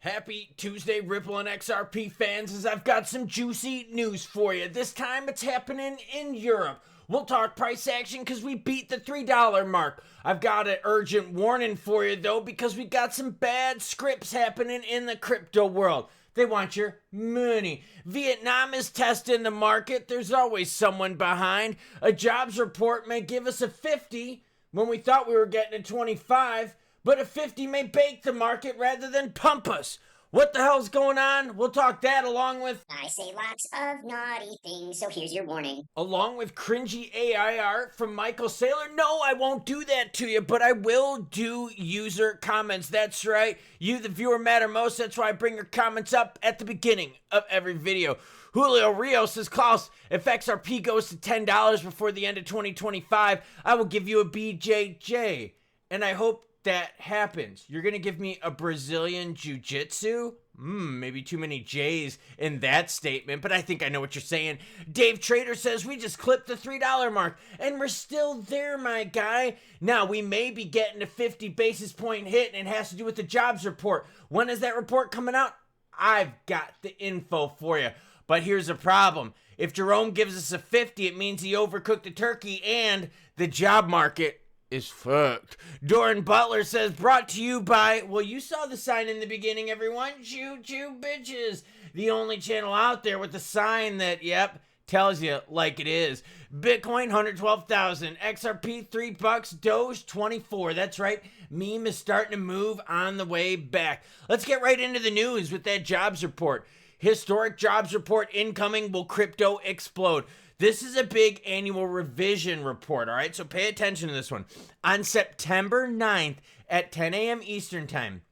Happy Tuesday, Ripple and XRP fans, as I've got some juicy news for you. This time it's happening in Europe. We'll talk price action because we beat the $3 mark. I've got an urgent warning for you though, because we got some bad scripts happening in the crypto world. They want your money. Vietnam is testing the market. There's always someone behind. A jobs report may give us a 50 when we thought we were getting a 25. But a 50 may bake the market rather than pump us. What the hell's going on? We'll talk that along with... I say lots of naughty things, so here's your warning. Along with cringy AI art from Michael Saylor. No, I won't do that to you, but I will do user comments. That's right. You, the viewer, matter most. That's why I bring your comments up at the beginning of every video. Julio Rios says, Klaus, if XRP goes to $10 before the end of 2025, I will give you a BJJ. And I hope that happens. You're gonna give me a Brazilian jiu-jitsu? Maybe too many J's in that statement, but I think I know what you're saying. Dave Trader says we just clipped the $3 mark, and we're still there, my guy. Now, we may be getting a 50 basis point hit, and it has to do with the jobs report. When is that report coming out? I've got the info for you. But here's the problem. If Jerome gives us a 50, it means he overcooked the turkey, and the job market is fucked. Doran Butler says, brought to you by, well, you saw the sign in the beginning, everyone. Choo choo bitches. The only channel out there with the sign that, yep, tells you like it is. Bitcoin, 112,000. XRP, $3. Doge, 24. That's right. Meme is starting to move on the way back. Let's get right into the news with that jobs report. Historic jobs report incoming. Will crypto explode? This is a big annual revision report, all right? So pay attention to this one. On September 9th at 10 a.m. Eastern Time,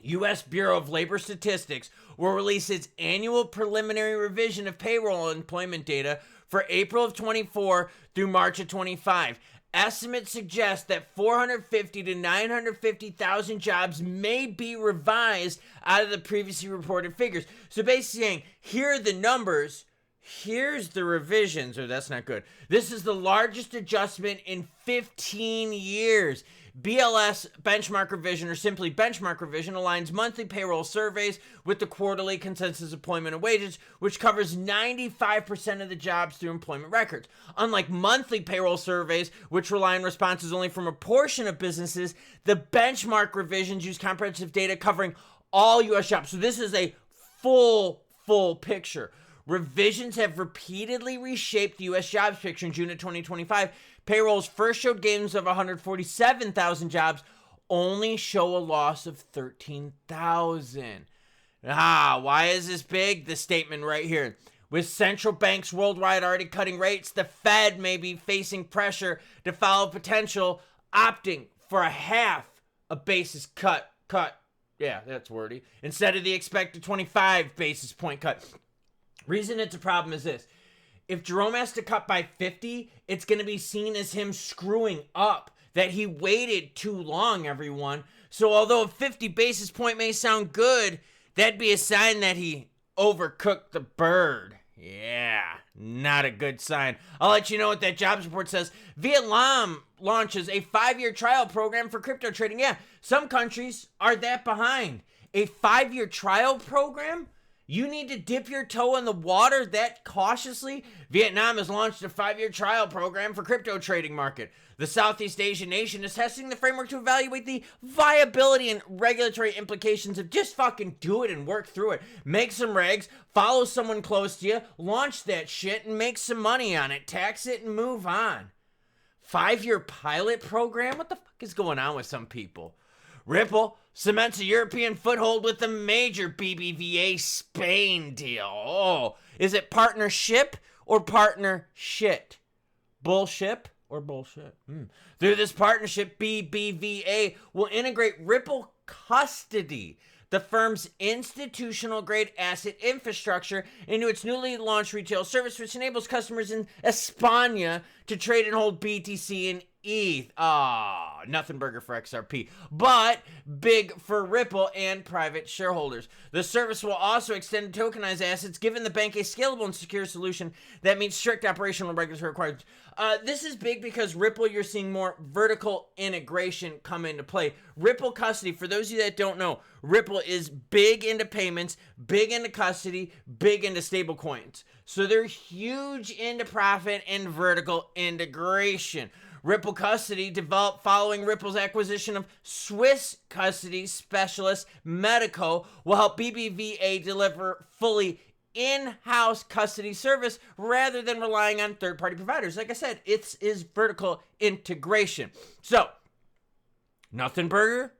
U.S. Bureau of Labor Statistics will release its annual preliminary revision of payroll employment data for April of 24 through March of 25. Estimates suggest that 450 to 950,000 jobs may be revised out of the previously reported figures. So basically saying, here are the numbers, here's the revisions. That's not good. This is the largest adjustment in 15 years. BLS benchmark revision, or simply benchmark revision, aligns monthly payroll surveys with the quarterly consensus employment and wages, which covers 95% of the jobs through employment records. Unlike monthly payroll surveys, which rely on responses only from a portion of businesses, the benchmark revisions use comprehensive data covering all U.S. jobs. So this is a full picture. Revisions have repeatedly reshaped the U.S. jobs picture. In June of 2025, payrolls first showed gains of 147,000 jobs, only show a loss of 13,000. Why is this big? The statement right here. With central banks worldwide already cutting rates, the Fed may be facing pressure to follow potential, opting for a half a basis cut. Yeah, that's wordy. Instead of the expected 25 basis point cut. Reason it's a problem is this. If Jerome has to cut by 50, it's going to be seen as him screwing up, that he waited too long, everyone. So although a 50 basis point may sound good, that'd be a sign that he overcooked the bird. Yeah, not a good sign. I'll let you know what that jobs report says. Vietnam launches a 5-year trial program for crypto trading. Yeah, some countries are that behind. A 5-year trial program? You need to dip your toe in the water that cautiously? Vietnam has launched a 5-year trial program for crypto trading market. The Southeast Asian nation is testing the framework to evaluate the viability and regulatory implications of just fucking do it and work through it. Make some regs, follow someone close to you, launch that shit and make some money on it, tax it and move on. 5-year pilot program? What the fuck is going on with some people? Ripple cements a European foothold with a major BBVA Spain deal. Oh, is it partnership or partner shit? Bullshit or bullshit? Through this partnership, BBVA will integrate Ripple custody, the firm's institutional-grade asset infrastructure, into its newly launched retail service, which enables customers in España to trade and hold BTC and ETH. Ah, nothing burger for XRP, but big for Ripple and private shareholders. The service will also extend to tokenized assets, giving the bank a scalable and secure solution that meets strict operational and regulatory requirements. This is big because Ripple, you're seeing more vertical integration come into play. Ripple custody, for those of you that don't know, Ripple is big into payments, big into custody, big into stable coins. So they're huge into profit and vertical integration. Ripple Custody, developed following Ripple's acquisition of Swiss custody specialist Medico, will help BBVA deliver fully in-house custody service rather than relying on third-party providers. Like I said, it is vertical integration. So, nothing burger?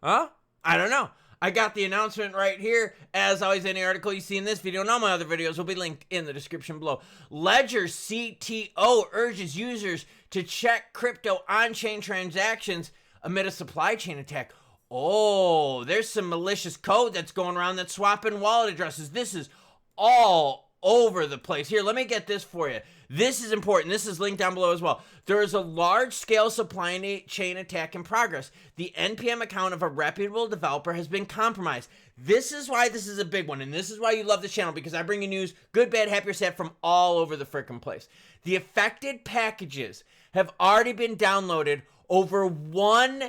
Huh? I don't know. I got the announcement right here. As always, any article you see in this video and all my other videos will be linked in the description below. Ledger CTO urges users to check crypto on-chain transactions amid a supply chain attack. Oh, there's some malicious code that's going around that's swapping wallet addresses. This is all over the place. Here, let me get this for you. This is important. This is linked down below as well. There is a large-scale supply chain attack in progress. The NPM account of a reputable developer has been compromised. This is why this is a big one, and this is why you love this channel, because I bring you news, good, bad, happy, or sad, from all over the frickin' place. The affected packages have already been downloaded over 1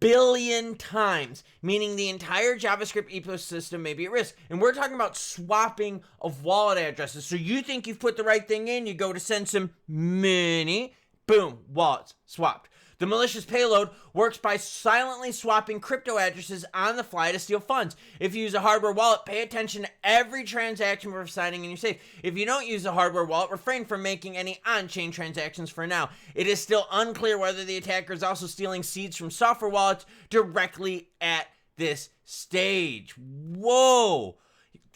billion times, meaning the entire JavaScript ecosystem may be at risk. And we're talking about swapping of wallet addresses. So you think you've put the right thing in, you go to send some money, boom, wallets swapped. The malicious payload works by silently swapping crypto addresses on the fly to steal funds. If you use a hardware wallet, pay attention to every transaction before signing in your safe. If you don't use a hardware wallet, refrain from making any on-chain transactions for now. It is still unclear whether the attacker is also stealing seeds from software wallets directly at this stage. Whoa!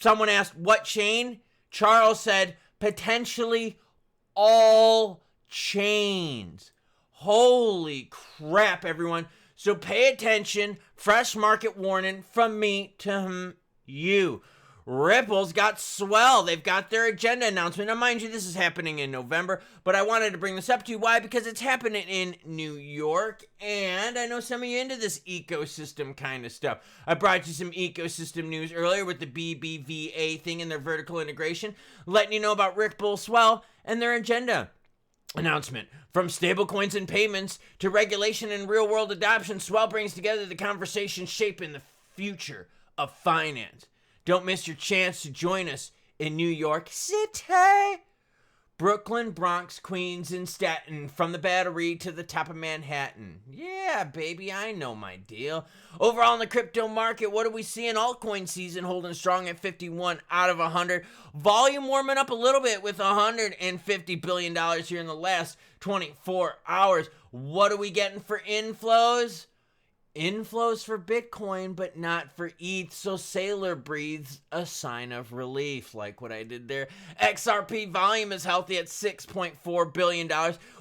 Someone asked, what chain? Charles said, potentially all chains. Holy crap, everyone. So pay attention. Fresh market warning from me to you. Ripple's got SWELL. They've got their agenda announcement. Now, mind you, this is happening in November, but I wanted to bring this up to you. Why? Because it's happening in New York, and I know some of you into this ecosystem kind of stuff. I brought you some ecosystem news earlier with the BBVA thing and their vertical integration, letting you know about Ripple, SWELL, and their agenda announcement. From stablecoins and payments to regulation and real-world adoption, SWELL brings together the conversation shaping the future of finance. Don't miss your chance to join us in New York City, Brooklyn, Bronx, Queens, and Staten, from the Battery to the top of Manhattan. Yeah, baby, I know my deal. Overall in the crypto market, what do we see in altcoin season holding strong at 51 out of 100? Volume warming up a little bit with $150 billion here in the last 24 hours. What are we getting for inflows? Inflows for Bitcoin, but not for ETH, so Sailor breathes a sign of relief, like what I did there. XRP volume is healthy at $6.4 billion.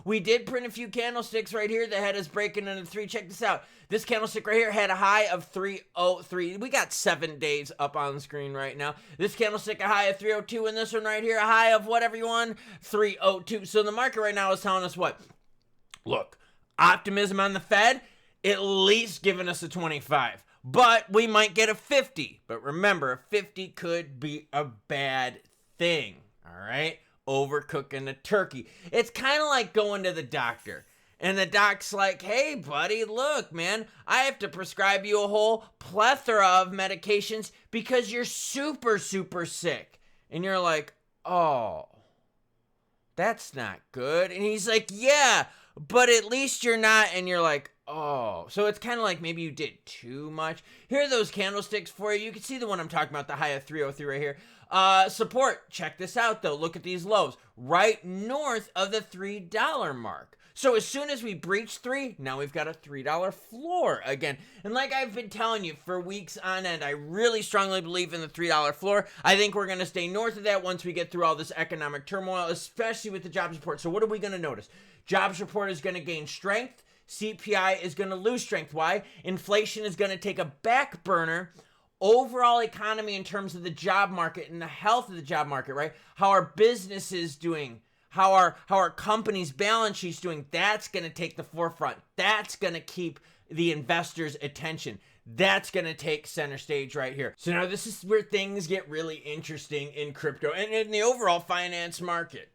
We did print a few candlesticks right here that had us breaking into 3. Check this out. This candlestick right here had a high of 303. We got 7 days up on the screen right now. This candlestick a high of 302, and this one right here a high of whatever you want, 302. So the market right now is telling us what? Look, optimism on the Fed, at least giving us a 25, but we might get a 50. But remember, a 50 could be a bad thing, all right? Overcooking the turkey. It's kind of like going to the doctor, and the doc's like, hey, buddy, look, man, I have to prescribe you a whole plethora of medications because you're super, super sick. And you're like, oh, that's not good. And he's like, yeah, but at least you're not. And you're like, oh, so it's kind of like maybe you did too much. Here are those candlesticks for you. You can see the one I'm talking about, the high of 303 right here. Support, check this out though. Look at these lows right north of the $3 mark. So as soon as we breach 3, now we've got a $3 floor again. And like I've been telling you for weeks on end, I really strongly believe in the $3 floor. I think we're going to stay north of that once we get through all this economic turmoil, especially with the jobs report. So what are we going to notice? Jobs report is going to gain strength. CPI is going to lose strength. Why? Inflation is going to take a back burner. Overall economy in terms of the job market and the health of the job market, right? How our business is doing, how our company's balance sheet's doing, that's going to take the forefront. That's going to keep the investors' attention. That's going to take center stage right here. So now this is where things get really interesting in crypto and in the overall finance market.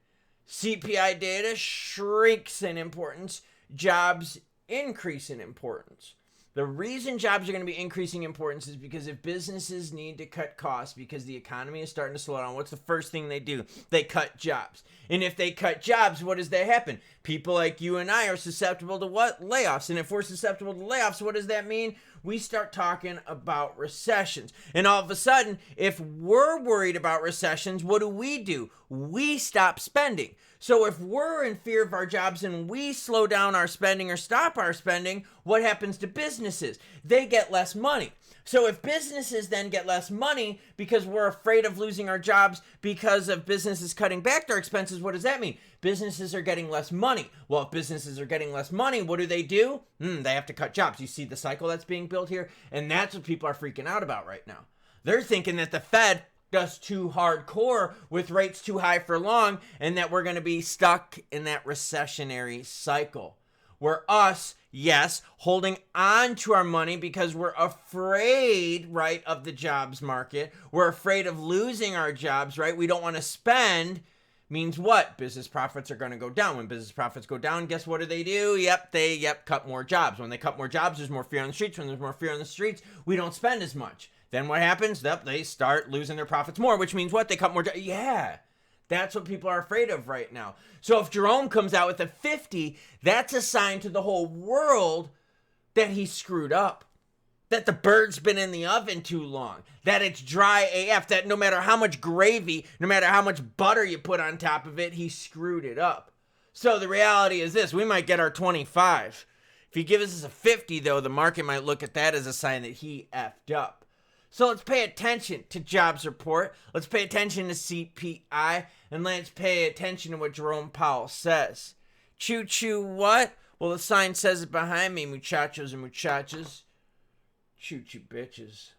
CPI data shrinks in importance. Jobs increase in importance. The reason jobs are going to be increasing in importance is because if businesses need to cut costs because the economy is starting to slow down, what's the first thing they do? They cut jobs. And if they cut jobs, what does that happen? People like you and I are susceptible to what? Layoffs. And if we're susceptible to layoffs, what does that mean? We start talking about recessions. And all of a sudden, if we're worried about recessions, what do? We stop spending. So if we're in fear of our jobs and we slow down our spending or stop our spending, what happens to businesses? They get less money. So if businesses then get less money because we're afraid of losing our jobs because of businesses cutting back their expenses, what does that mean? Businesses are getting less money. Well, if businesses are getting less money, what do? They have to cut jobs. You see the cycle that's being built here? And that's what people are freaking out about right now. They're thinking that the Fed does too hardcore with rates too high for long and that we're going to be stuck in that recessionary cycle. Where us, yes, holding on to our money because we're afraid, right, of the jobs market. We're afraid of losing our jobs, right? We don't want to spend. Means what? Business profits are going to go down. When business profits go down, guess what do? They cut more jobs. When they cut more jobs, there's more fear on the streets. When there's more fear on the streets, we don't spend as much. Then what happens? They start losing their profits more, which means what? They cut more jobs. Yeah. That's what people are afraid of right now. So if Jerome comes out with a 50, that's a sign to the whole world that he's screwed up. That the bird's been in the oven too long. That it's dry AF. That no matter how much gravy, no matter how much butter you put on top of it, he screwed it up. So the reality is this. We might get our 25. If he gives us a 50, though, the market might look at that as a sign that he effed up. So let's pay attention to jobs report. Let's pay attention to CPI. And let's pay attention to what Jerome Powell says. Choo-choo what? Well, the sign says it behind me, muchachos and muchachas. Choo-choo bitches.